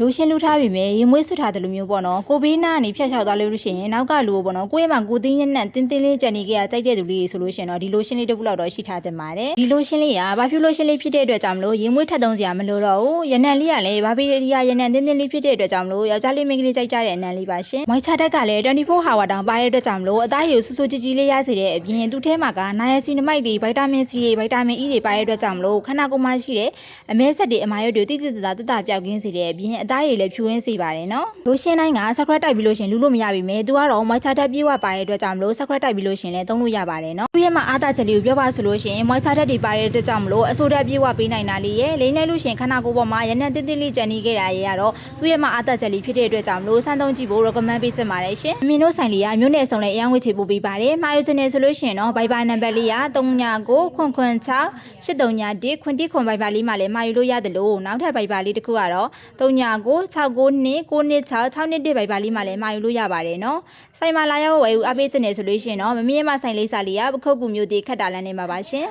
လူရှင်လူထားပြီမယ်ရေမွေးဆွထားတယ်လို့မျိုးပေါ့နော်ကိုဘေးနာကနေဖြတ်လျှောက်သွားလို့ရှိရင်နောက်ကလူပေါ့နော်ကိုယ့်ရဲ့မှာကိုသိင်းရနဲ့တင်းတင်းလေးကြံနေကြကြိုက်တဲ့သူလေးဆိုလို့ရှိရင်တော့ဒီလိုရှင်လေးတစ်ခုလောက်တော့ရှိထားတင်ပါတယ်ဒီလိုရှင်လေးကဘာဖြစ်လို့ရှင်လေးဖြစ်တဲ့အတွက်ကြောင့်မလို့ရေမွေးထက်သုံးစရာမလိုတော့ဘူးရနံလေးကလည်းဘာဖြစ်ရရနံတင်းတင်းလေးဖြစ်တဲ့အတွက်ကြောင့်မလို့ယောက်ျားလေးမိန်းကလေးကြိုက်ကြတဲ့အနံလေးပါရှင်မိုက်ချတက်ကလည်း24 hour တောင်ပါတဲ့အတွက်ကြောင့်မလို့အသားရည်ဆူဆူကြီးကြီးလေးရစေတဲ့အပြင်သူ့ထဲမှာကနာယစီနမိုက်တွေဗိုက်တာမင် C တွေဗိုက်တာမင် E တွေပါတဲ့အတွက်ကြောင့်မလို့ခန္ဓာကိုယ်မှာရှိတဲ့အမဲဆက်တွေအမာရွက်တွေတိတိတတပြောက်ကင်းစေတဲ့အပြင်အသားရည်လည်းဖြူရင်းစေပါတယ်နော်လိုရှင်တိုင်းကစခွက်တိုက်ပြီးလို့ရှင်လူလို့မရပြီမယ်သူကတော့မွိုက်ချတက်ပြေးဝပါတဲ့အတွက်ကြောင့်မလို့စခွက်တိုက်ပြီးလို့ရှင်လည်းသုံးလို့ရပါတယ်နော်သူရဲ့မှာအားသာချက်လေးကိုပြောပါဆိုလို့ရှင်မွိုက်ချတက်တွေပါတဲ့အတွက်ကြောင့်မလို့အဆိုတက်ပြေးဝပေးနိုင်တာလေးရဲ့လိမ့်နေလို့ရှင်ခန္ဓာကိုယ်ပေါ်မှာရနံတင်းတင်းလေးကြံနေခဲ့တာရဲ့ကတော့သူရဲ့မှာအားသာချက်လေးဖြစ်တဲ့အတွက်ကြောင့်မလို့စမ်းသုံးကြည့်ဖို့ recommend ပေးချင်ပါတယ်ရှင်မင်းတို့ဆိုင်လေးကမြို့နယ်ဆောင်လည်းအယောင်းဝေချေပို့ပေးပါတယ်မှာယူစင်နေဆိုလို့ရှင်နော်ဘိုင်ဘာနံပါတ်လေးက3996 831ခွန်တိခွန်ဘိုင်ဘာလေးမှာလည်းမှာယူလို့ရတယ်လို့နောက်ထပ်ဘိုင်ဘာလေးတစ်ခုကတော့399692 926 621ဘိုင်ဘာလေးမှာလည်းမှာယူလို့ရပါတယ်နော်ဆိုင်မှာလာရောက်ဝယ်ယူအားပေးချင်တယ်ဆိုလို့ရှိရင်တော့မမေ့မဆိုင်လေးစာလေးကပခုတ်ကူမျိုးတည်ခတ်တာလမ်းနေမှာပါရှင်